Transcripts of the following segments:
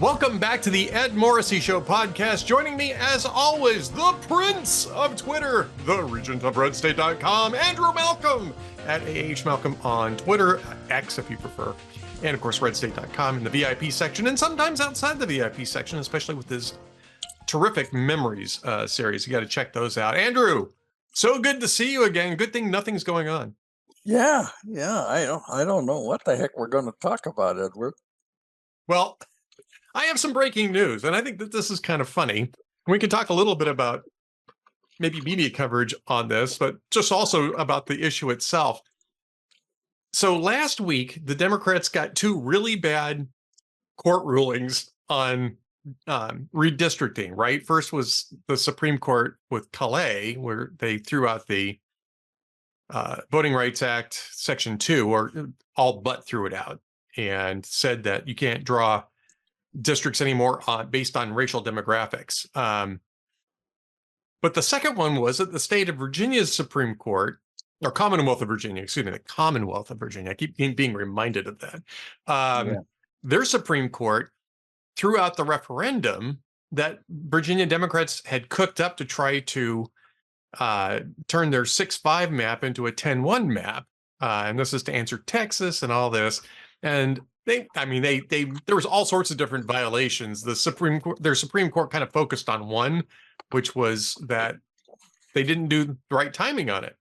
Welcome back to the Ed Morrissey Show podcast. Joining me, as always, the Prince of Twitter, the Regent of RedState.com, Andrew Malcolm, at Malcolm on Twitter, X if you prefer, and of course, RedState.com in the VIP section, and sometimes outside the VIP section, especially with his terrific Memories series. You got to check those out. Andrew, so good to see you again. Good thing nothing's going on. Yeah. I don't know what the heck we're going to talk about, Edward. Well, I have some breaking news, and I think that this is kind of funny. We can talk a little bit about maybe media coverage on this, but just also about the issue itself. So last week, the Democrats got two really bad court rulings on redistricting, right? First was the Supreme Court with Calais, where they threw out the Voting Rights Act, Section 2, or all but threw it out, and said that you can't draw districts anymore based on racial demographics. But the second one was that the state of Virginia's Supreme Court, or Commonwealth of Virginia, excuse me, the Commonwealth of Virginia. I keep being reminded of that. Their Supreme Court threw out the referendum that Virginia Democrats had cooked up to try to turn their 6-5 map into a 10-1 map. And this is to answer Texas and all this. And there was all sorts of different violations. Their Supreme Court kind of focused on one, which was that they didn't do the right timing on it,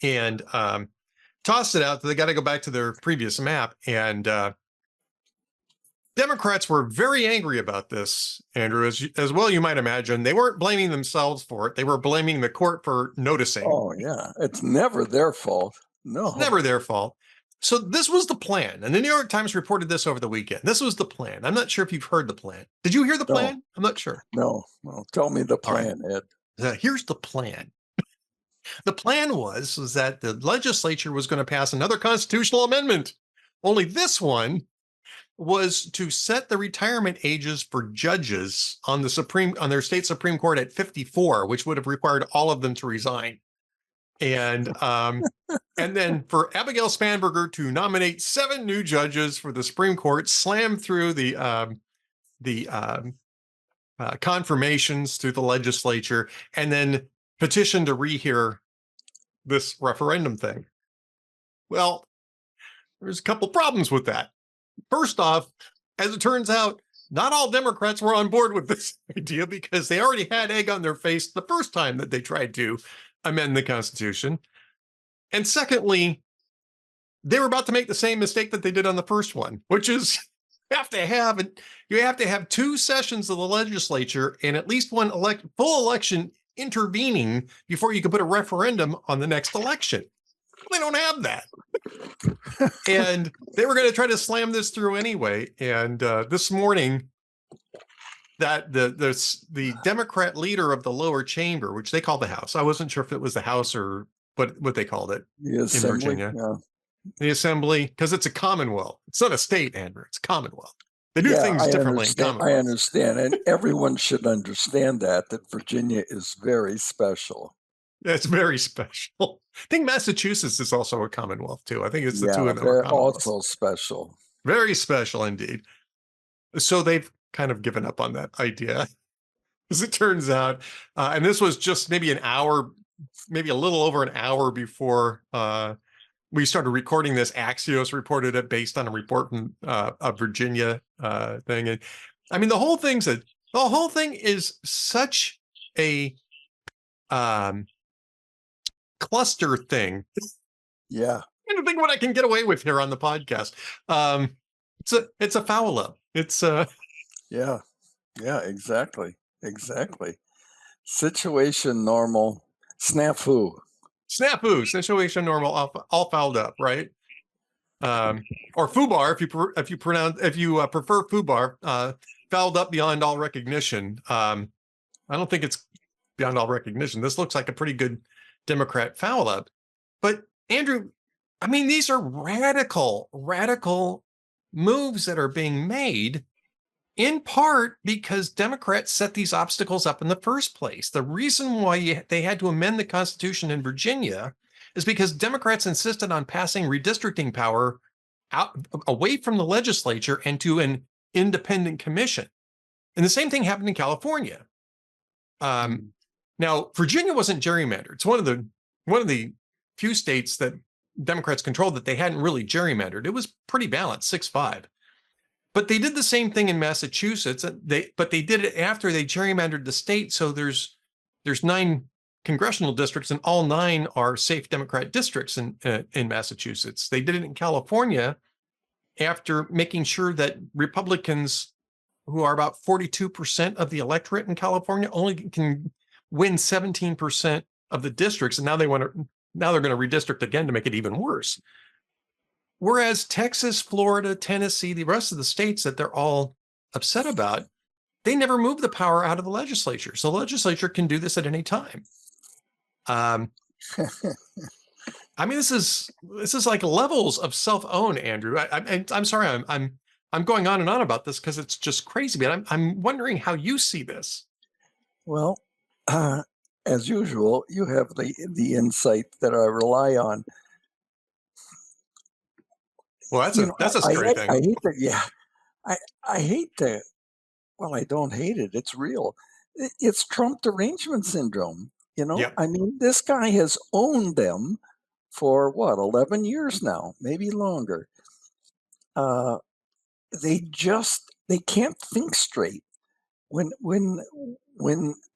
and tossed it out. They got to go back to their previous map. And Democrats were very angry about this, Andrew, as well. You might imagine they weren't blaming themselves for it; they were blaming the court for noticing. Oh yeah, it's never their fault. No, it's never their fault. So this was the plan, and the New York Times reported this over the weekend. This was the plan. I'm not sure if you've heard the plan. Did you hear the plan? I'm not sure. No. Well, tell me the plan, right, Ed. Here's the plan. The plan was that the legislature was going to pass another constitutional amendment. Only this one was to set the retirement ages for judges on their state Supreme Court at 54, which would have required all of them to resign. And then for Abigail Spanberger to nominate 7 new judges for the Supreme Court, slam through the confirmations through the legislature, and then petition to rehear this referendum thing. Well, there's a couple problems with that. First off, as it turns out, not all Democrats were on board with this idea, because they already had egg on their face the first time that they tried to amend the Constitution. And secondly, they were about to make the same mistake that they did on the first one, which is you have to have 2 sessions of the legislature and at least one full election intervening before you can put a referendum on the next election. They don't have that. And they were going to try to slam this through anyway. And this morning, that the Democrat leader of the lower chamber, which they call the House. I wasn't sure if it was the House or what they called it in Virginia. Yeah. The Assembly, because it's a Commonwealth. It's not a state, Andrew. It's a Commonwealth. They do things differently in Commonwealth. I understand. And everyone should understand that Virginia is very special. It's very special. I think Massachusetts is also a Commonwealth, too. I think it's the two of them. They're also special. Very special indeed. So they've kind of given up on that idea, as it turns out. And this was just maybe an hour, maybe a little over an hour before we started recording this. Axios reported it based on a report from a Virginia thing. And I mean, the whole thing is such a cluster thing. Yeah. I don't think what I can get away with here on the podcast. It's a foul up. It's Yeah, exactly. Situation normal, snafu, situation normal, all fouled up, right? Or foobar, if you prefer foobar, fouled up beyond all recognition. I don't think it's beyond all recognition. This looks like a pretty good Democrat foul up. But Andrew, I mean, these are radical moves that are being made, in part because Democrats set these obstacles up in the first place. The reason why they had to amend the Constitution in Virginia is because Democrats insisted on passing redistricting power out away from the legislature and to an independent commission. And the same thing happened in California. Now, Virginia wasn't gerrymandered. It's one of the few states that Democrats controlled that they hadn't really gerrymandered. It was pretty balanced, 6-5. But they did the same thing in Massachusetts. But they did it after they gerrymandered the state. So there's 9 congressional districts, and all 9 are safe Democrat districts in Massachusetts. They did it in California after making sure that Republicans, who are about 42% of the electorate in California, only can win 17% of the districts, and now they're going to redistrict again to make it even worse. Whereas Texas, Florida, Tennessee, the rest of the states that they're all upset about, they never move the power out of the legislature. So the legislature can do this at any time. I mean, this is like levels of self-own, Andrew. I'm sorry, I'm going on and on about this because it's just crazy, but I'm wondering how you see this. Well, as usual, you have the insight that I rely on. Well, that's a scary thing. I hate that. Yeah, I hate that. Well, I don't hate it. It's real. It's Trump derangement syndrome. Yep. I mean, this guy has owned them for what, 11 years now, maybe longer. They can't think straight when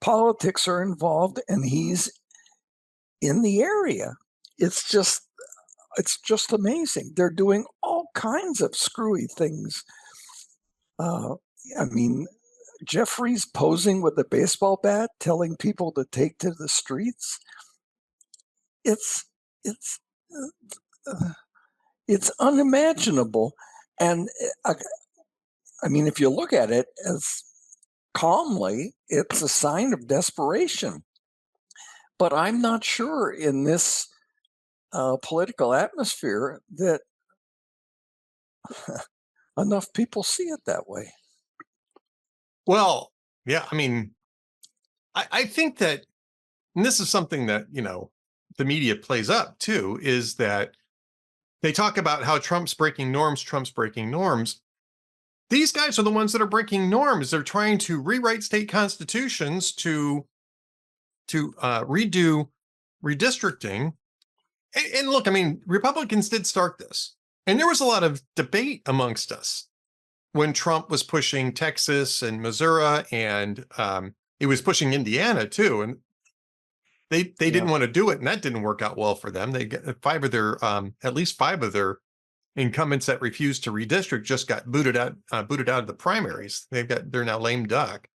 politics are involved and he's in the area. It's just amazing. They're doing all kinds of screwy things. I mean, Jeffries posing with a baseball bat, telling people to take to the streets. It's unimaginable. And I mean, if you look at it as calmly, it's a sign of desperation. But I'm not sure in this political atmosphere that enough people see it that way. Well, yeah, I mean, I think that, and this is something that, the media plays up too, is that they talk about how Trump's breaking norms. These guys are the ones that are breaking norms. They're trying to rewrite state constitutions to redo redistricting. And look, I mean, Republicans did start this, and there was a lot of debate amongst us when Trump was pushing Texas and Missouri, and he was pushing Indiana too, and they didn't want to do it, and that didn't work out well for them. They got at least 5 of their incumbents that refused to redistrict just got booted out of the primaries. They're now lame duck.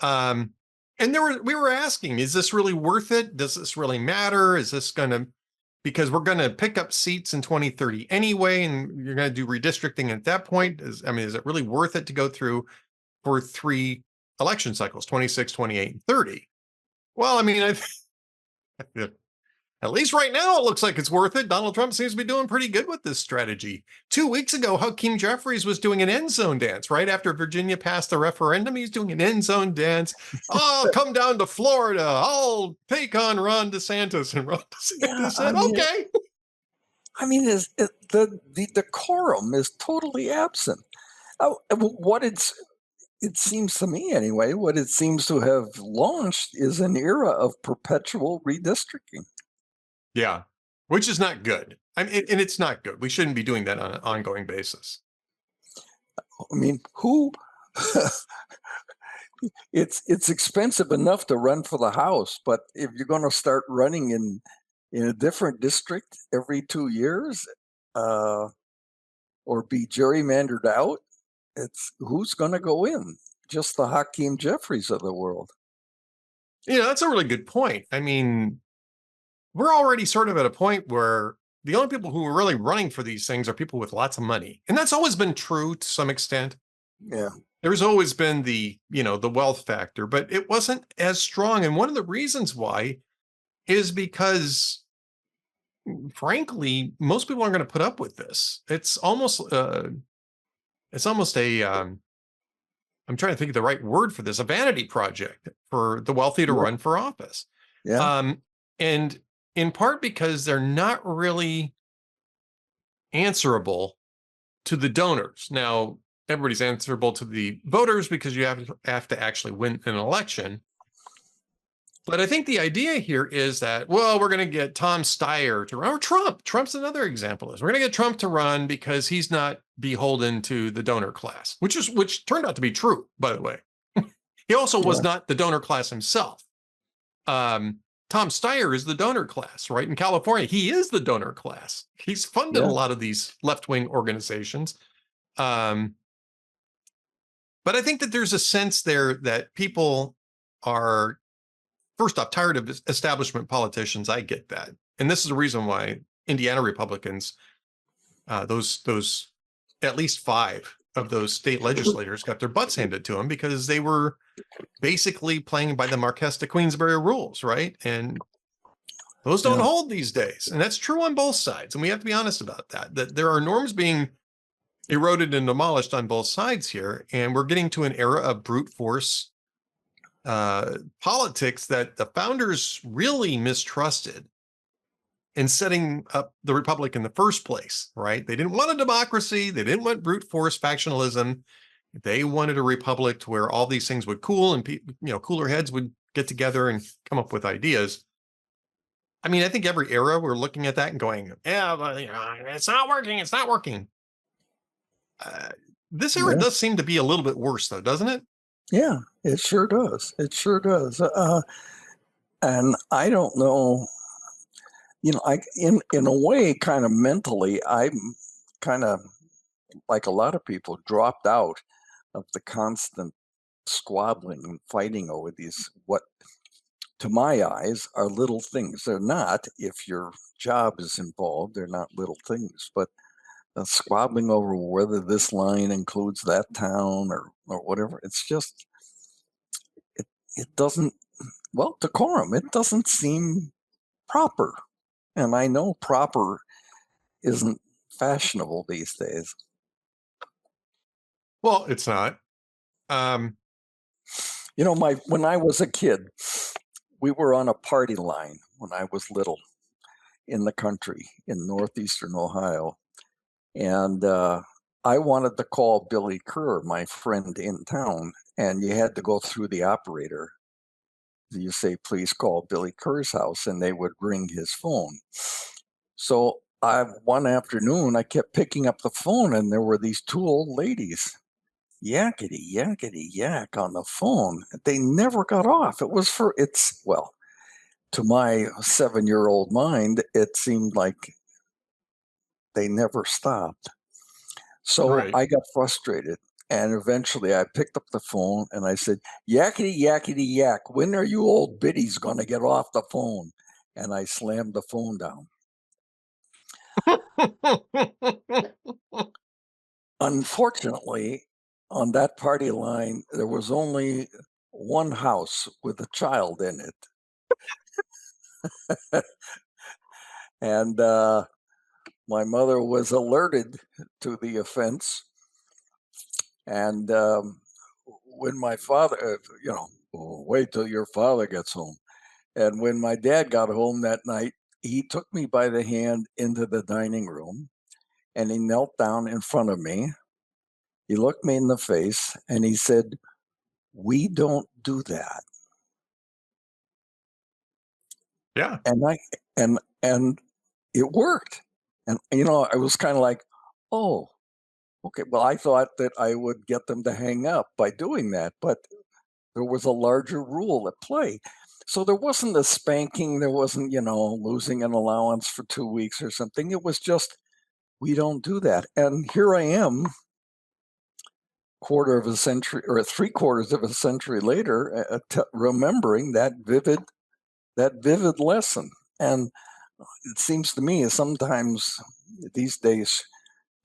And we were asking, is this really worth it? Does this really matter? Is this because we're going to pick up seats in 2030 anyway, and you're going to do redistricting at that point? Is it really worth it to go through for 3 election cycles, 26, 28, and 30? Well, I mean, at least right now, it looks like it's worth it. Donald Trump seems to be doing pretty good with this strategy. 2 weeks ago, Hakeem Jeffries was doing an end zone dance right after Virginia passed the referendum. He's doing an end zone dance. I'll come down to Florida. I'll take on Ron DeSantis. And Ron DeSantis said, okay. I mean, the decorum is totally absent. It seems to me anyway, what it seems to have launched is an era of perpetual redistricting. Yeah, which is not good. And it's not good. We shouldn't be doing that on an ongoing basis. I mean, it's expensive enough to run for the House, but if you're going to start running in a different district every 2 years, or be gerrymandered out, it's who's going to go in? Just the Hakeem Jeffries of the world. That's a really good point. I mean, we're already sort of at a point where the only people who are really running for these things are people with lots of money. And that's always been true to some extent. Yeah. There's always been the wealth factor, but it wasn't as strong. And one of the reasons why is because, frankly, most people aren't going to put up with this. It's almost a I'm trying to think of the right word for this, a vanity project for the wealthy to run for office. Yeah. And in part because they're not really answerable to the donors. Now, everybody's answerable to the voters because you have to actually win an election. But I think the idea here is that, well, we're going to get Tom Steyer to run, or Trump. Trump's another example. We're going to get Trump to run because he's not beholden to the donor class, which turned out to be true, by the way. He also was not the donor class himself. Tom Steyer is the donor class, right? In California, he is the donor class. He's funded a lot of these left-wing organizations. But I think that there's a sense there that people are, first off, tired of establishment politicians. I get that. And this is the reason why Indiana Republicans, those at least 5 of those state legislators got their butts handed to them because they were basically playing by the Marquess de Queensberry rules, right? And those don't hold these days. And that's true on both sides. And we have to be honest about that, that there are norms being eroded and demolished on both sides here. And we're getting to an era of brute force politics that the founders really mistrusted in setting up the republic in the first place, right? They didn't want a democracy. They didn't want brute force factionalism. They wanted a republic to where all these things would cool and cooler heads would get together and come up with ideas. I mean, I think every era we're looking at that and going, yeah, but, it's not working. It's not working. This era does seem to be a little bit worse, though, doesn't it? Yeah, it sure does. It sure does. And I don't know, I in a way, kind of mentally, I'm kind of like a lot of people dropped out of the constant squabbling and fighting over these, what to my eyes are little things. They're not, if your job is involved, they're not little things, but squabbling over whether this line includes that town or whatever. It's just, it doesn't, well, decorum, it doesn't seem proper. And I know proper isn't fashionable these days. Well, it's not. When I was a kid, we were on a party line when I was little in the country in northeastern Ohio. And I wanted to call Billy Kerr, my friend in town, and you had to go through the operator. You say, please call Billy Kerr's house, and they would ring his phone. So one afternoon, I kept picking up the phone, and there were these 2 old ladies, yakety, yakety, yak on the phone. They never got off. To my 7-year-old mind, it seemed like they never stopped. So I got frustrated. And eventually I picked up the phone and I said, yakety, yakety, yak, when are you old biddies going to get off the phone? And I slammed the phone down. Unfortunately, on that party line, there was only one house with a child in it. And my mother was alerted to the offense. And when my father, wait till your father gets home. And when my dad got home that night, he took me by the hand into the dining room and he knelt down in front of me. He looked me in the face and he said, "We don't do that." Yeah. And it worked. And I was kind of like, oh, okay. Well, I thought that I would get them to hang up by doing that, but there was a larger rule at play. So there wasn't a spanking. There wasn't, losing an allowance for 2 weeks or something. It was just, we don't do that. And here I am, quarter of a century or 3/4 of a century later, remembering that vivid lesson. And it seems to me sometimes these days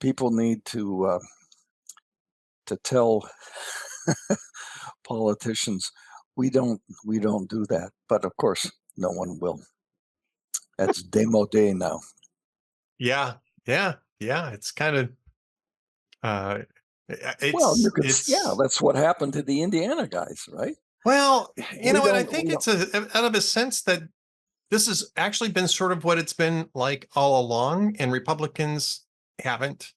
people need to tell politicians, we don't do that. But of course, no one will. That's démodé now. Yeah. It's kind of that's what happened to the Indiana guys, right? Well, and I think it's out of a sense that this has actually been sort of what it's been like all along, and Republicans haven't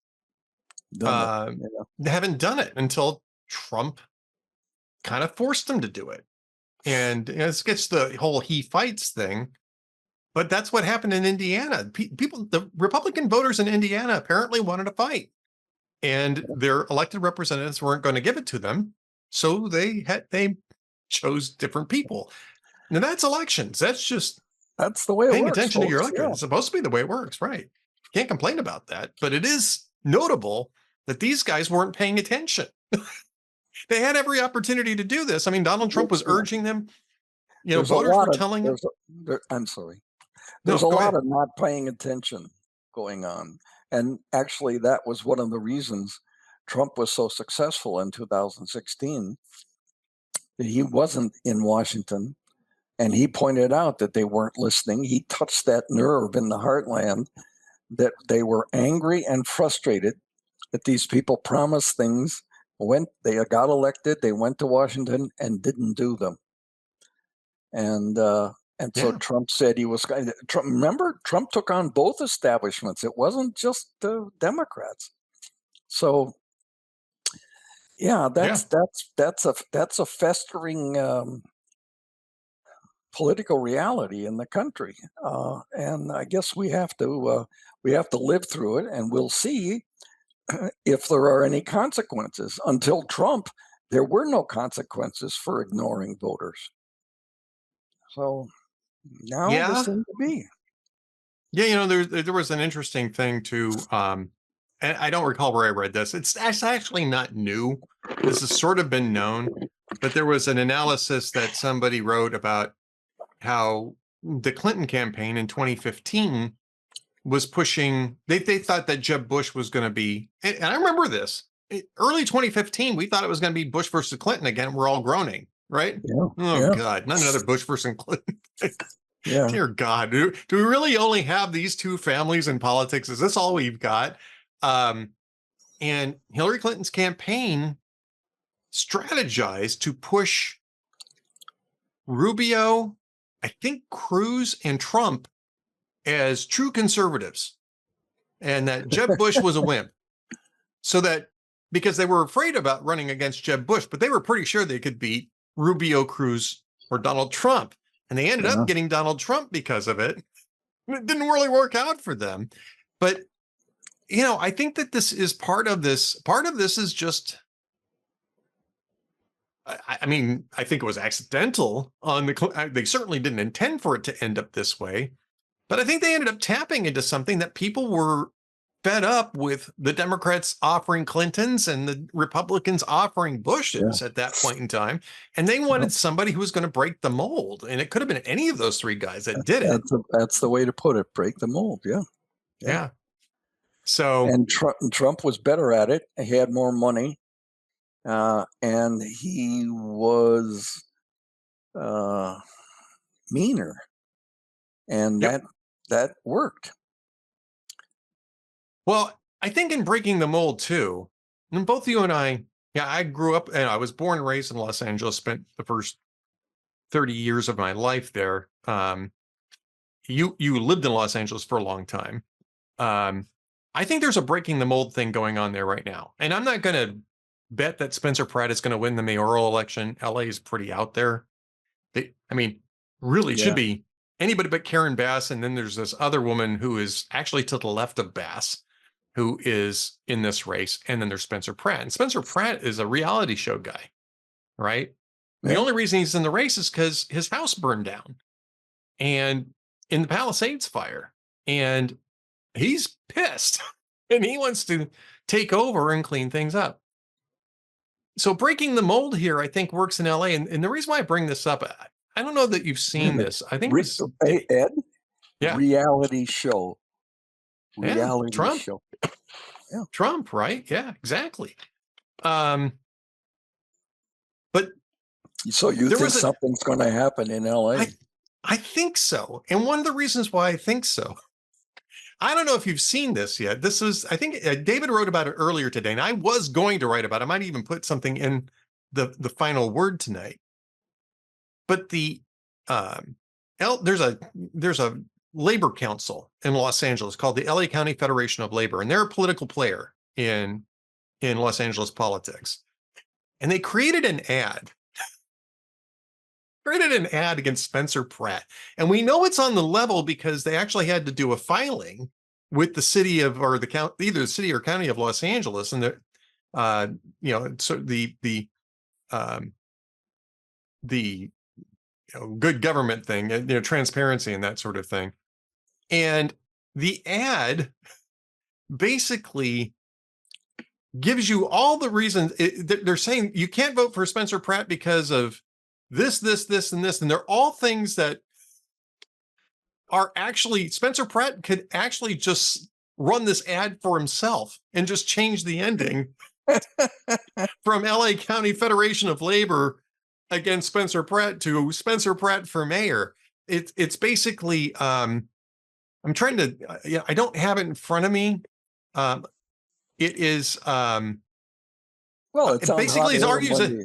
done it. Yeah. They haven't done it until Trump kind of forced them to do it. And this gets the whole he fights thing. But that's what happened in Indiana. People, the Republican voters in Indiana apparently wanted to fight, and their elected representatives weren't going to give it to them. So they chose different people. Now that's elections. That's just That's the way it paying works, attention to your folks. electorate. Yeah. It's supposed to be the way it works, right? Can't complain about that. But it is notable that these guys weren't paying attention. They had every opportunity to do this. I mean, Donald Trump was urging them. There's a Voters lot were of telling them. I'm sorry. No, There's a go lot ahead. of not paying attention going on. And actually, that was one of the reasons Trump was so successful in 2016. He wasn't in Washington, and he pointed out that they weren't listening. He touched that nerve in the heartland that they were angry and frustrated that these people promised things, they got elected, they went to Washington and didn't do them. And so Yeah. Trump said he was going to. Remember, Trump took on both establishments. It wasn't just the Democrats. So yeah, that's a festering political reality in the country, and I guess we have to live through it, and we'll see if there are any consequences. Until Trump, there were no consequences for ignoring voters. So now there Yeah. seem to be. Yeah, there was an interesting thing too. And I don't recall where I read this. It's actually not new. This has sort of been known, but there was an analysis that somebody wrote about how the Clinton campaign in 2015 was pushing. They thought that Jeb Bush was going to be, and I remember this early 2015. We thought it was going to be Bush versus Clinton again. We're all groaning, right? Yeah, Oh yeah, God, not another Bush versus Clinton. yeah. Dear God, do we really only have these two families in politics? Is this all we've got? And Hillary Clinton's campaign strategized to push Rubio, I think Cruz and Trump as true conservatives, and that Jeb Bush was a wimp. So that because they were afraid about running against Jeb Bush, but they were pretty sure they could beat Rubio, Cruz, or Donald Trump. And they ended up getting Donald Trump because of it. It didn't really work out for them. But, I think that this is part of this. Part of this is just, I mean, I think it was accidental they certainly didn't intend for it to end up this way. But I think they ended up tapping into something that people were fed up with the Democrats offering Clintons and the Republicans offering Bushes at that point in time. And they wanted somebody who was going to break the mold. And it could have been any of those three guys that did it. That's the way to put it. Break the mold. Yeah. Yeah. So, and Trump was better at it. He had more money, and he was meaner, and that worked. Well, I think in breaking the mold too, and both you and I grew up and I was born and raised in Los Angeles, spent the first 30 years of my life there. You lived in Los Angeles for a long time. I think there's a breaking the mold thing going on there right now. And I'm not going to bet that Spencer Pratt is going to win the mayoral election. LA is pretty out there. Really should be anybody but Karen Bass. And then there's this other woman who is actually to the left of Bass, who is in this race. And then there's Spencer Pratt. And Spencer Pratt is a reality show guy, right? Yeah. The only reason he's in the race is because his house burned down and in the Palisades fire. And he's pissed and he wants to take over and clean things up. So breaking the mold here, I think, works in LA. And the reason why I bring this up, I don't know that you've seen this. I think it's Ed. Yeah. Reality show. Reality Trump. show. Yeah. Trump, right? Yeah, exactly. But so you think something's going to happen in LA? I think so. And one of the reasons why I think so, I don't know if you've seen this yet. This was, I think David wrote about it earlier today, and I was going to write about it. I might even put something in the final word tonight. But there's a labor council in Los Angeles called the LA County Federation of Labor, and they're a political player in in Los Angeles politics. And they created an ad against Spencer Pratt. And we know it's on the level because they actually had to do a filing with the city of, or the county, either the city or county of Los Angeles. And so the good government thing, transparency and that sort of thing. And the ad basically gives you all the reasons. They're saying you can't vote for Spencer Pratt because of this, and this. And they're all things that are actually, Spencer Pratt could actually just run this ad for himself and just change the ending from LA County Federation of Labor against Spencer Pratt to Spencer Pratt for mayor. It's basically, I'm trying to, I don't have it in front of me. It is, Well, it's it basically argues Monday.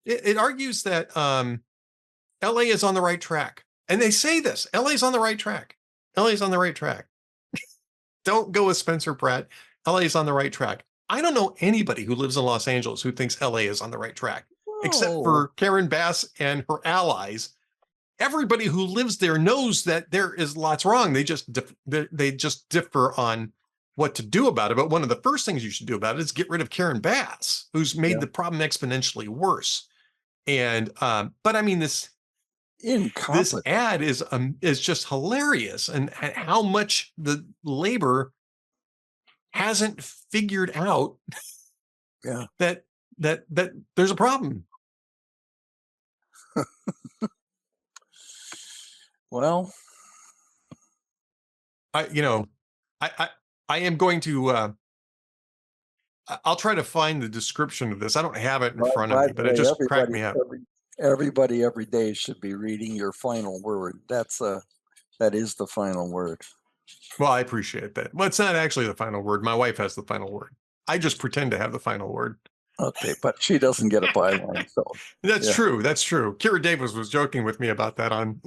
it argues that LA is on the right track. And they say this, LA is on the right track. LA is on the right track. Don't go with Spencer Pratt. LA is on the right track. I don't know anybody who lives in Los Angeles who thinks LA is on the right track, except for Karen Bass and her allies. Everybody who lives there knows that there is lots wrong. They just differ on what to do about it. But one of the first things you should do about it is get rid of Karen Bass, who's made the problem exponentially worse. And but I mean, this ad is just hilarious, and how much the labor hasn't figured out that there's a problem. Well, I am going to I'll try to find the description of this. I don't have it in front of me, but it just cracked me up. Everybody every day should be reading your final word. That is the final word. Well, I appreciate that. Well, it's not actually the final word. My wife has the final word. I just pretend to have the final word. Okay, but she doesn't get a byline. So that's true. That's true. Kira Davis was joking with me about that online.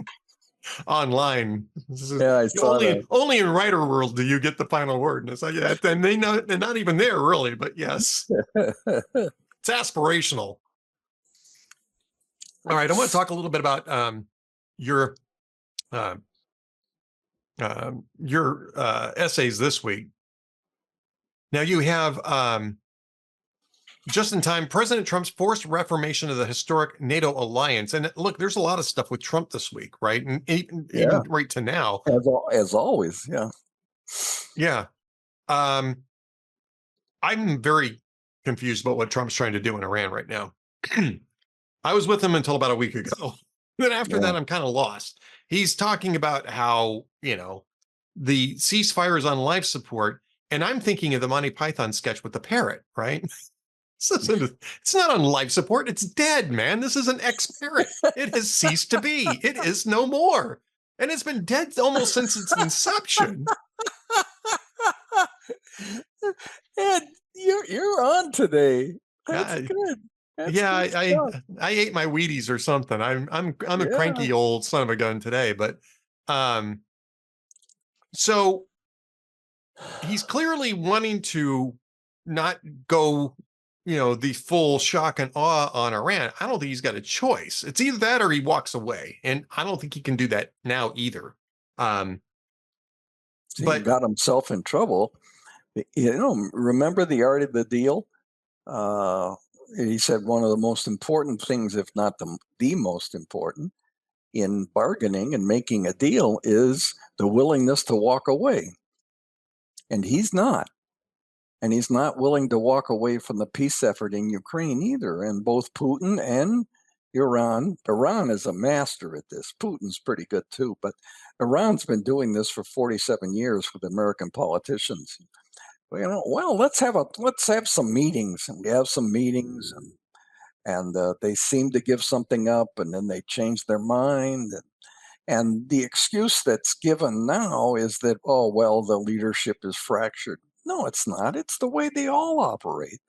I saw that. Only in writer world do you get the final word. And it's like, yeah, then they're not even there really, but yes. It's aspirational. All right, I want to talk a little bit about your essays this week. Now you have just in time, President Trump's forced reformation of the historic NATO alliance. And look, there's a lot of stuff with Trump this week, right? And even right to now. As always, yeah. Yeah. I'm very confused about what Trump's trying to do in Iran right now. I was with him until about a week ago. Then after that, I'm kind of lost. He's talking about how, the ceasefire is on life support. And I'm thinking of the Monty Python sketch with the parrot, right? It's not on life support. It's dead, man. This is an ex-parrot. It has ceased to be. It is no more. And it's been dead almost since its inception. Ed, you're on today. That's good. That's I ate my Wheaties or something. I'm a cranky old son of a gun today, but so he's clearly wanting to not go, the full shock and awe on Iran. I don't think he's got a choice. It's either that or he walks away, and I don't think he can do that now either. But he got himself in trouble. Remember the art of the deal? He said one of the most important things, if not the most important, in bargaining and making a deal is the willingness to walk away. And he's not. And he's not willing to walk away from the peace effort in Ukraine either. And both Putin and Iran is a master at this. Putin's pretty good too, but Iran's been doing this for 47 years with American politicians. Well, let's have some meetings, and we have some meetings, and they seem to give something up, and then they change their mind. And the excuse that's given now is that, the leadership is fractured. No, it's not. It's the way they all operate.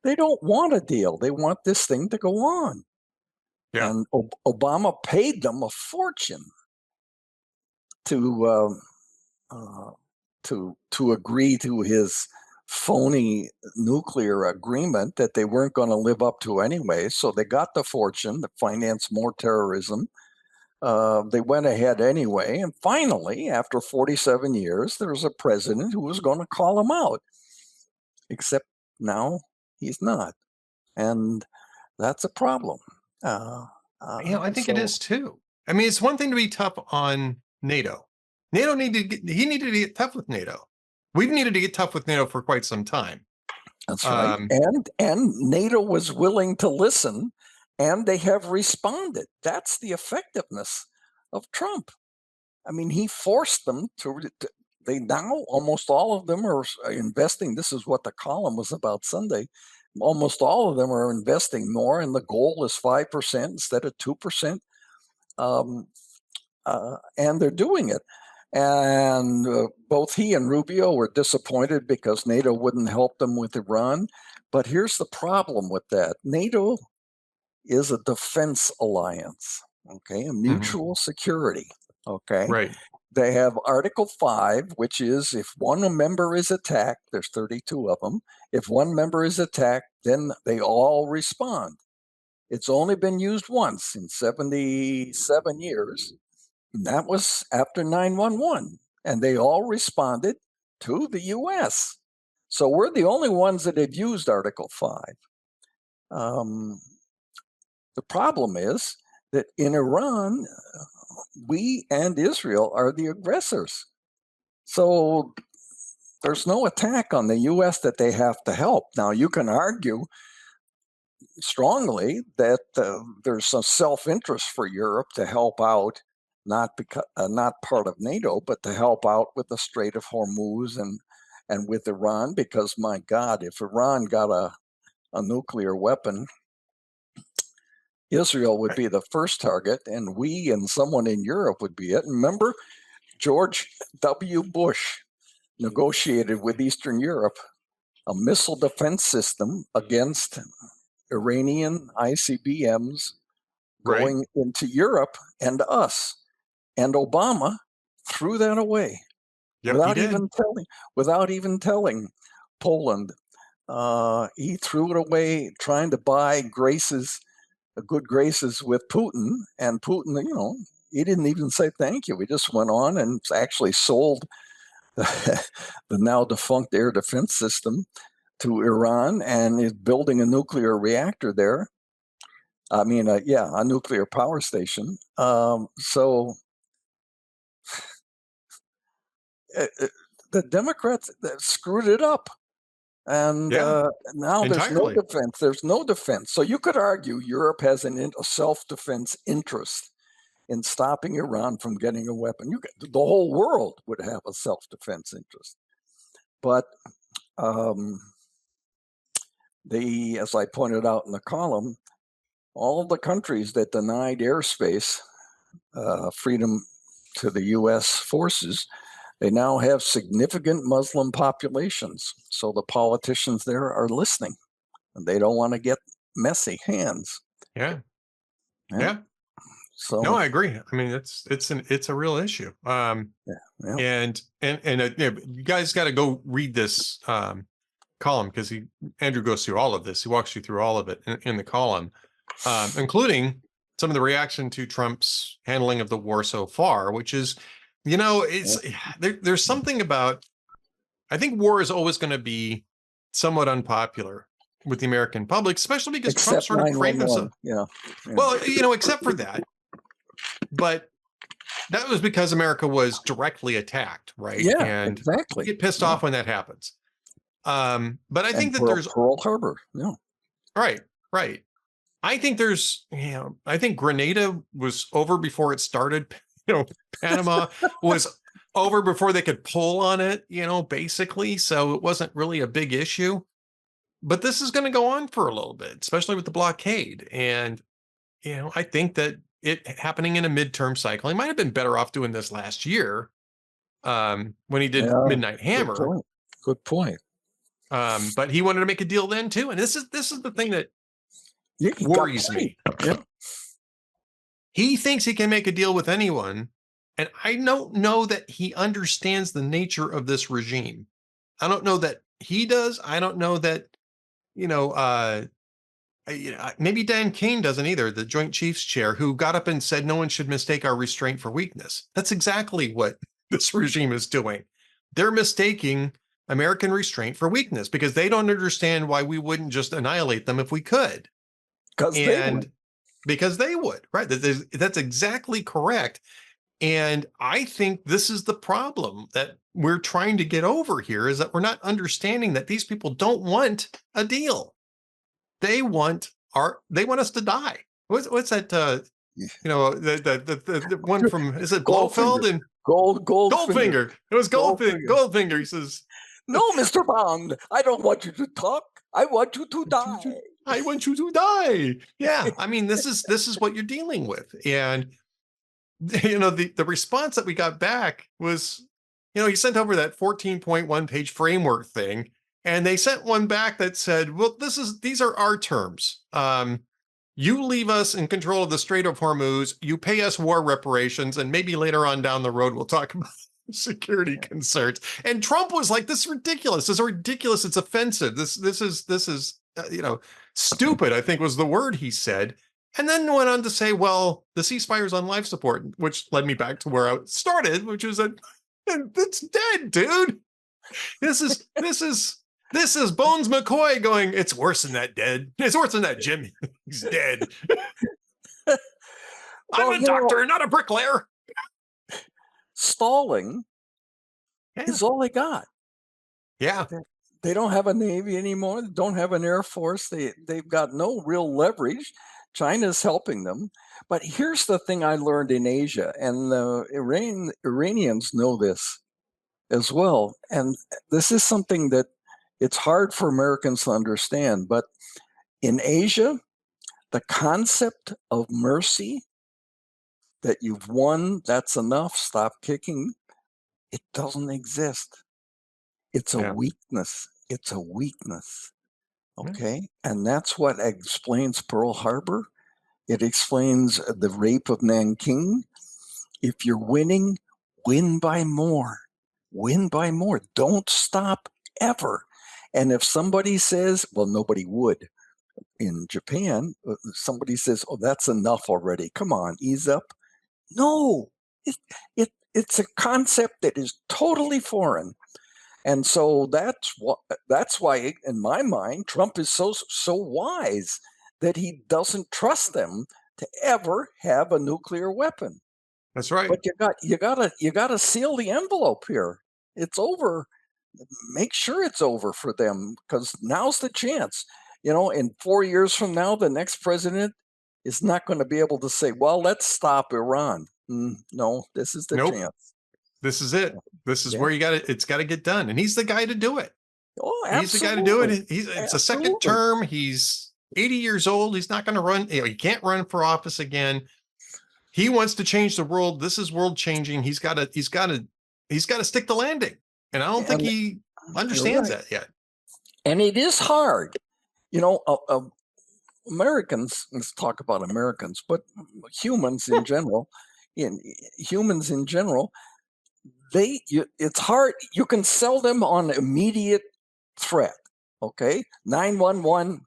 They don't want a deal. They want this thing to go on. Yeah. And Obama paid them a fortune to agree to his phony nuclear agreement that they weren't going to live up to anyway. So they got the fortune to finance more terrorism. They went ahead anyway. And finally, after 47 years, there was a president who was going to call them out. Except now he's not. And that's a problem. I think it is too. I mean, it's one thing to be tough on NATO. NATO he needed to get tough with NATO. We've needed to get tough with NATO for quite some time. That's right. And NATO was willing to listen, and they have responded. That's the effectiveness of Trump. I mean, he forced them to they now, almost all of them are investing. This is what the column was about Sunday. Almost all of them are investing more, and the goal is 5% instead of 2%. And they're doing it. And both he and Rubio were disappointed because NATO wouldn't help them with Iran. But here's the problem with that. NATO is a defense alliance, okay, a mutual security, okay? Right. They have Article 5, which is if one member is attacked, there's 32 of them. If one member is attacked, then they all respond. It's only been used once in 77 years. And that was after 9/11. And they all responded to the US. So we're the only ones that have used Article 5. The problem is that in Iran, we and Israel are the aggressors. So there's no attack on the US that they have to help. Now, you can argue strongly that there's some self-interest for Europe to help out, not part of NATO, but to help out with the Strait of Hormuz and with Iran, because my God, if Iran got a nuclear weapon, Israel would be the first target, and we and someone in Europe would be it. And remember, George W. Bush negotiated with Eastern Europe a missile defense system against Iranian ICBMs going into Europe and us. And Obama threw that away without even telling Poland. He threw it away, trying to buy good graces with Putin, and Putin, he didn't even say thank you. He just went on and actually sold the now defunct air defense system to Iran and is building a nuclear reactor there. I mean, a nuclear power station. So the Democrats screwed it up. And now there's no defense. There's no defense. So you could argue Europe has a self-defense interest in stopping Iran from getting a weapon. The whole world would have a self-defense interest. But as I pointed out in the column, all of the countries that denied airspace freedom to the U.S. forces, they now have significant Muslim populations. So the politicians there are listening, and they don't want to get messy hands. Yeah. So no, I agree. I mean, it's a real issue. And you guys got to go read this column, because Andrew goes through all of this. He walks you through all of it in the column, including some of the reaction to Trump's handling of the war so far, which is, there's something about, I think war is always going to be somewhat unpopular with the American public, especially because Trump sort of framed himself. Well, except for that. But that was because America was directly attacked, right? Yeah, and exactly. You get pissed off when that happens. But I think that there's Pearl Harbor. Yeah. Right. I think there's, I think Grenada was over before it started. Panama was over before they could pull on it, basically. So it wasn't really a big issue. But this is going to go on for a little bit, especially with the blockade. And, I think that it happening in a midterm cycle, he might have been better off doing this last year when he did Midnight Hammer. Good point. But he wanted to make a deal then too. And this is the thing that worries me. Yeah. He thinks he can make a deal with anyone. And I don't know that he understands the nature of this regime. I don't know that he does. I don't know that, maybe Dan Kane doesn't either, the Joint Chiefs chair, who got up and said no one should mistake our restraint for weakness. That's exactly what this regime is doing. They're mistaking American restraint for weakness because they don't understand why we wouldn't just annihilate them if we could. Because Because they would, right? That's exactly correct. And I think this is the problem that we're trying to get over here, is that we're not understanding that these people don't want a deal. They want us to die. What's that? The one from, is it Blofeld and Goldfinger. Goldfinger? It was Goldfinger. He says, "No, Mr. Bond, I don't want you to talk. I want you to die. I want you to die." Yeah, I mean, this is what you're dealing with, and the response that we got back was, he sent over that 14.1 page framework thing, and they sent one back that said, well, these are our terms. You leave us in control of the Strait of Hormuz, you pay us war reparations, and maybe later on down the road we'll talk about security concerns. And Trump was like, this is ridiculous. This is ridiculous. It's offensive. This is stupid, I think was the word he said. And then went on to say, well, the ceasefire's on life support, which led me back to where I started, which was it's dead, dude. This is Bones McCoy going, it's worse than that, dead. It's worse than that, Jim. He's dead. I'm a doctor, not a bricklayer. Stalling is all they got. Yeah. They don't have a Navy anymore. They don't have an Air Force. They've got no real leverage. China's helping them. But here's the thing I learned in Asia, and the Iranians know this as well. And this is something that it's hard for Americans to understand. But in Asia, the concept of mercy, that you've won, that's enough, stop kicking, it doesn't exist. It's a weakness. It's a weakness. Okay. And that's what explains Pearl Harbor. It explains the rape of Nanking. If you're winning, win by more. Win by more. Don't stop ever. And if somebody says, well, nobody would in Japan, somebody says, oh, that's enough already. Come on, ease up. No, it's a concept that is totally foreign. And so that's why, in my mind, Trump is so wise that he doesn't trust them to ever have a nuclear weapon. That's right. But you gotta seal the envelope here. It's over. Make sure it's over for them, because now's the chance. In 4 years from now, the next president is not going to be able to say, well, let's stop Iran. No, this is the chance. This is it. This is where it's got to get done. And he's the guy to do it. Oh, absolutely. He's the guy to do it. It's a second term. He's 80 years old. He's not going to run. He can't run for office again. He wants to change the world. This is world changing. He's got to stick the landing. And I don't think he understands that yet. And it is hard. Americans, let's talk about Americans, but humans in general, it's hard. You can sell them on immediate threat. Okay. 911.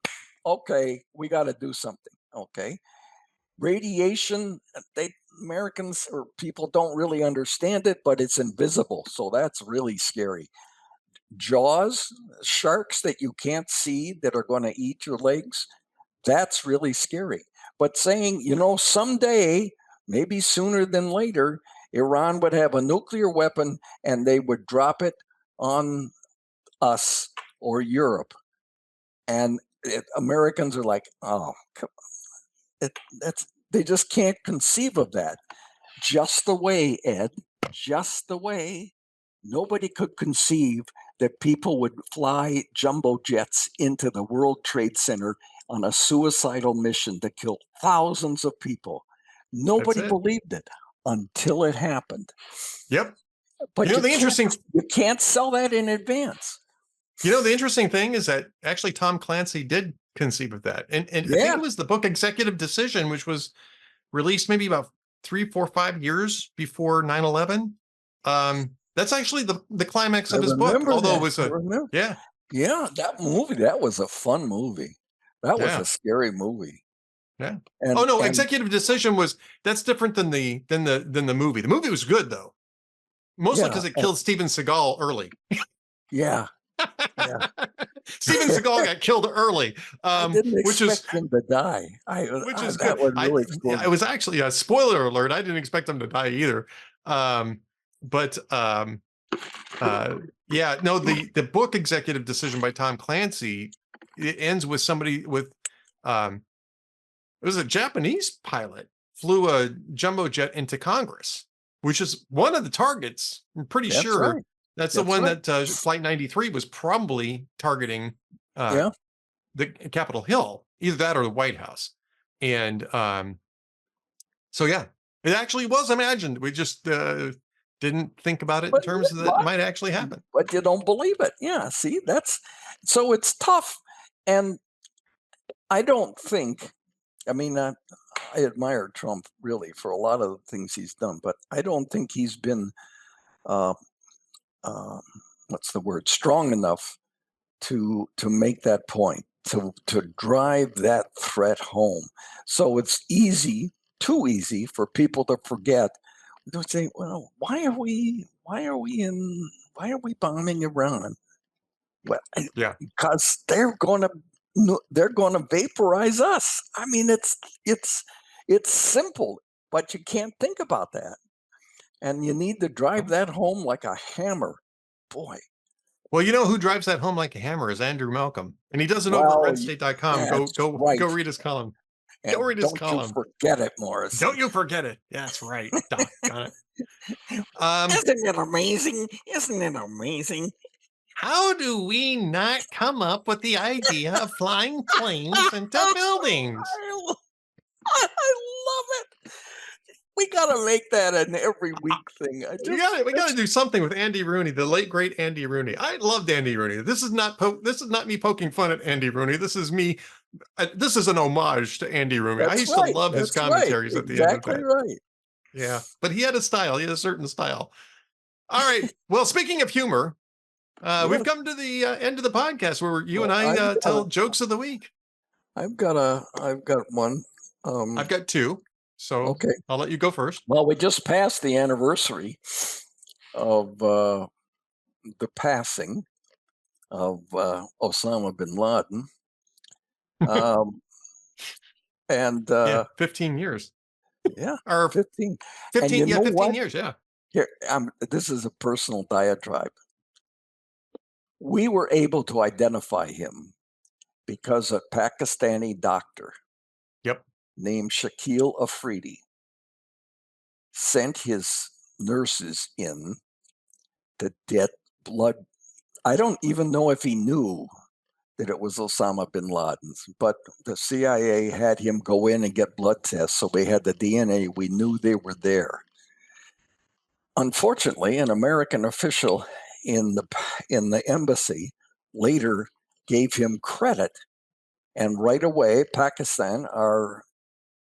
Okay. We got to do something. Okay. Radiation, Americans or people don't really understand it, but it's invisible. So that's really scary. Jaws, sharks that you can't see that are going to eat your legs, that's really scary. But saying, someday, maybe sooner than later, Iran would have a nuclear weapon and they would drop it on us or Europe. And Americans are like, oh, they just can't conceive of that. Just the way, Ed, just the way nobody could conceive that people would fly jumbo jets into the World Trade Center on a suicidal mission to kill thousands of people. Nobody believed it until it happened. Yep. But you can't sell that in advance. The interesting thing is that actually Tom Clancy did conceive of that. And I think it was the book Executive Decision, which was released maybe about 3, 4, 5 years before 9/11. That's actually the climax of his book. Although it was Yeah, that was a fun movie. That was a Yeah. scary movie. Yeah. Oh And no, executive decision that's different than the movie. The movie was good though, mostly yeah, because it killed Steven Seagal early. yeah, yeah. Steven Seagal got killed early, I didn't which is expect him to die. which is That good. would I really Yeah, explode. it was actually a spoiler alert. I didn't expect him to die either. But uh, yeah, no, the book Executive Decision by Tom Clancy, it ends with somebody with it was a Japanese pilot flew a jumbo jet into Congress, which is one of the targets. I'm pretty That's sure right. that's the That's one right. that Flight 93 was probably targeting uh, Yeah. the Capitol Hill, either that or the White House. And so, yeah, it actually was imagined. We just didn't think about it in But terms of that it might actually happen. you don't believe it. Yeah. See, that's so it's tough. And I don't think, I mean, I admire Trump really for a lot of the things he's done, but I don't think he's been, uh, um, what's the word, strong enough to make that point, to drive that threat home. So it's easy, too easy for people to forget. They would say, "Well, why are we bombing Iran?" Well, Yeah. because they're going to vaporize us. I mean, it's it's simple, but you can't think about that, and you need to drive that home like a hammer. Boy, Well, you know who drives that home like a hammer is Andrew Malcolm, and he does it over at well, redstate.com. Go that's go go right. read his column. Go And read his don't you column. forget it, Don't Morrissey. you forget it. That's right. Doggone it. Um, Isn't it amazing? Isn't it amazing? how do we not come up with the idea of flying planes into buildings? I love it. We gotta make that an every week thing. I just We got to it's do something with Andy Rooney, the late great Andy Rooney. I loved Andy Rooney. This is not me poking fun at Andy Rooney. This is me. This is an homage to Andy Rooney. I that's used to right. love his That's right. commentaries at the end of Exactly that. right. Yeah, but he had a style. He had a certain style. All right. Well, speaking of humor, we've Yes. come to the end of the podcast where you and Well, I tell jokes of the week. I've got one. I've got two, so Okay. I'll let you go first. Well, we just passed the anniversary of the passing of Osama bin Laden. Um, and Yeah, 15 years yeah, or 15. And 15. you Yeah, know 15 what? years. Yeah. Here, this is a personal diatribe. We were able to identify him because a Pakistani doctor Yep. named Shakil Afridi sent his nurses in to get blood. I don't even know if he knew that it was Osama bin Laden's, but the CIA had him go in and get blood tests. So we had the DNA. We knew they were there. Unfortunately, an American official in the embassy later gave him credit, and right away, Pakistan, our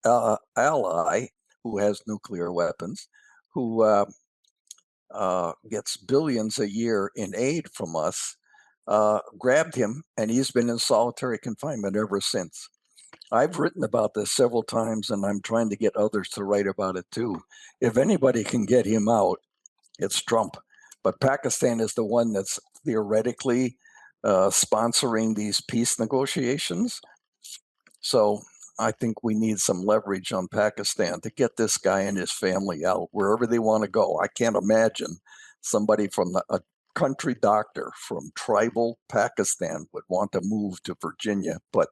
ally, who has nuclear weapons, who gets billions a year in aid from us, grabbed him, and he's been in solitary confinement ever since. I've written about this several times, and I'm trying to get others to write about it too. If anybody can get him out, it's Trump. But Pakistan is the one that's theoretically sponsoring these peace negotiations. So I think we need some leverage on Pakistan to get this guy and his family out wherever they want to go. I can't imagine somebody from a country doctor from tribal Pakistan would want to move to Virginia, but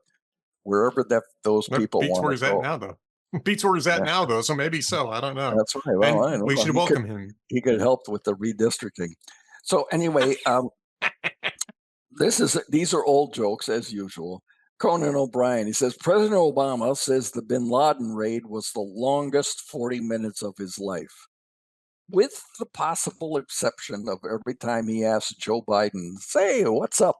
wherever those That people beats want where to he's at go. now, though. Beats where he's at Yeah, now, though. So maybe so. I don't know. that's right. Well, I And know we should welcome him. he could help with the redistricting. So anyway, these are old jokes as usual. Conan O'Brien, he says President Obama says the bin Laden raid was the longest 40 minutes of his life, with the possible exception of every time he asked Joe Biden, "Say, what's up?"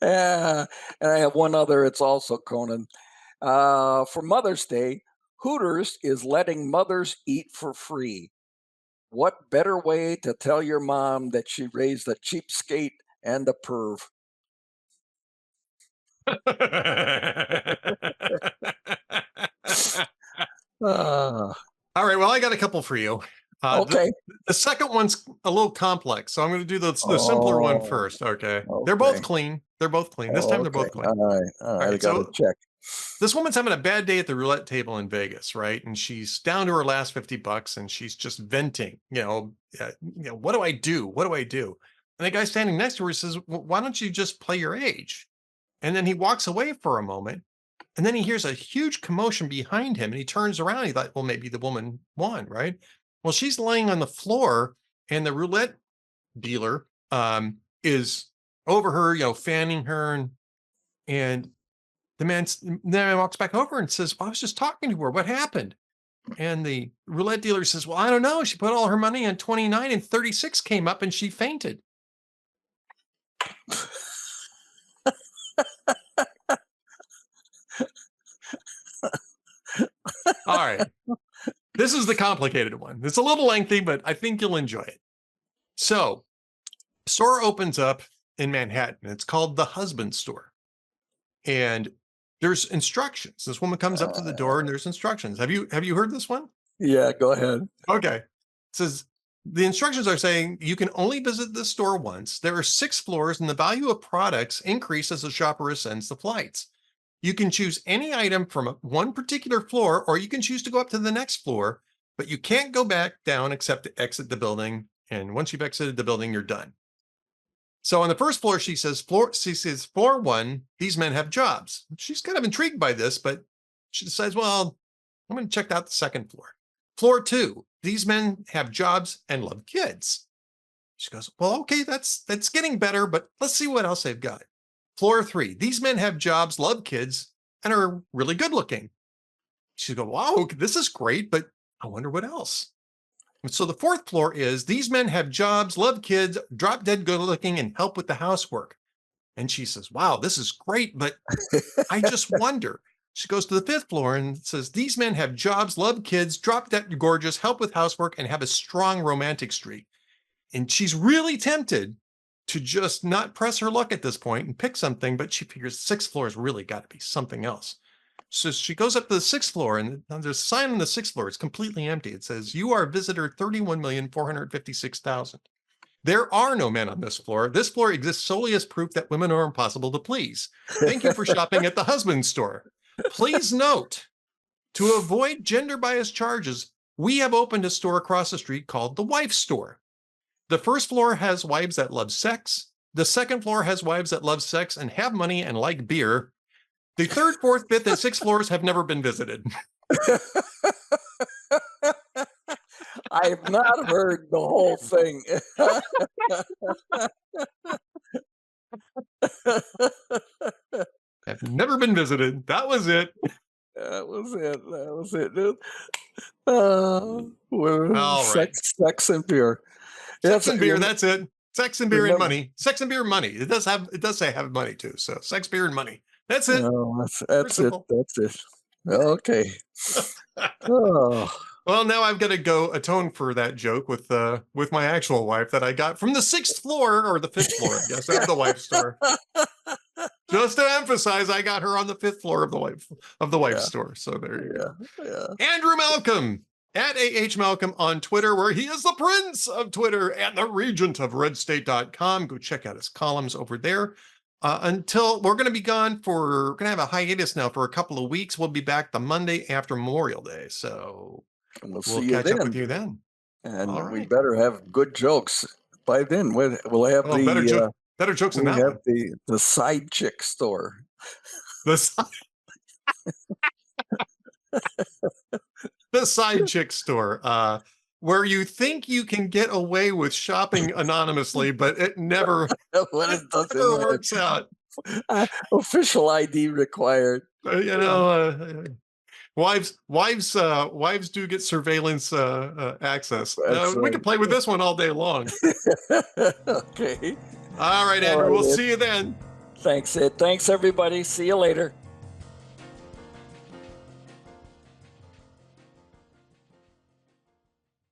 And I have one other. It's also Conan. For Mother's Day, Hooters is letting mothers eat for free. What better way to tell your mom that she raised a cheapskate and a perv? Ah, All right. Well, I got a couple for you. Uh, the, okay. the second one's a little complex, so I'm going to do the simpler one Oh, first. Okay. They're both okay. clean. They're both clean. This time they're Okay. both clean. All right. All All right. I right. got to So check. this woman's having a bad day at the roulette table in Vegas, right? And she's down to her last $50 and she's just venting, what do I do? What do I do? And the guy standing next to her says, well, why don't you just play your age? And then he walks away for a moment and then he hears a huge commotion behind him and he turns around. He thought, well, maybe the woman won, right? Well, she's laying on the floor and the roulette dealer is over her, fanning her and the man walks back over and says, well, I was just talking to her. What happened? And the roulette dealer says, well, I don't know. She put all her money on 29 and 36 came up and she fainted. All right. This is the complicated one. It's a little lengthy, but I think you'll enjoy it. So, store opens up in Manhattan. It's called the Husband Store. And there's instructions. This woman comes up to the door and there's instructions. Have you heard this one? Yeah, go ahead. Okay. It says the instructions are saying you can only visit the store once. There are 6 floors and the value of products increase as the shopper ascends the flights. You can choose any item from one particular floor, or you can choose to go up to the next floor, but you can't go back down except to exit the building. And once you've exited the building, you're done. So on the first floor, she says, floor 1, these men have jobs. She's kind of intrigued by this, but she decides, well, I'm going to check out the second floor. Floor 2, these men have jobs and love kids. She goes, well, okay, that's getting better, but let's see what else they've got. Floor 3, these men have jobs, love kids, and are really good looking. She goes, wow, this is great, but I wonder what else. And so the fourth floor is these men have jobs, love kids, drop dead good looking, and help with the housework. And she says, wow, this is great, but I just wonder. She goes to the fifth floor and says, these men have jobs, love kids, drop dead gorgeous, help with housework, and have a strong romantic streak. And she's really tempted to just not press her luck at this point and pick something, but she figures 6th floor has really got to be something else. So she goes up to the 6th floor and there's a sign on the 6th floor. It's completely empty. It says, you are visitor 31,456,000. There are no men on this floor. This floor exists solely as proof that women are impossible to please. Thank you for shopping at the Husband Store. Please note, to avoid gender biased charges, we have opened a store across the street called the Wife Store. The first floor has wives that love sex. The second floor has wives that love sex and have money and like beer. The third, fourth, fifth, and sixth floors have never been visited. I've not heard the whole thing. Have never been visited. That was it. That was it. That was it, dude. All right. Sex and beer. Sex and beer. That's it. Sex and beer and remember- money. Sex and beer and money. It does say have money too. So sex, beer, and money. That's it. Oh, that's it. That's it. Okay. Oh. Well, now I've got to go atone for that joke with my actual wife that I got from the 6th floor or the 5th floor, I guess, of the Wife Store. Just to emphasize, I got her on the 5th floor of the wife store. So there you go. Yeah. Andrew Malcolm at AH Malcolm on Twitter, where he is the prince of Twitter and the regent of redstate.com. Go check out his columns over there. Until we're going to be gone we're going to have a hiatus now for a couple of weeks. We'll be back the Monday after Memorial Day. So we'll catch up with you then. And we better have good jokes by then. We'll have better jokes than that. We have the side chick store. The side chick store, where you think you can get away with shopping anonymously, but it never, works out. Official ID required. Wives do get surveillance access. We can play with this one all day long. Okay. All right, Andrew. We'll see you then. Thanks, Ed. Thanks, everybody. See you later.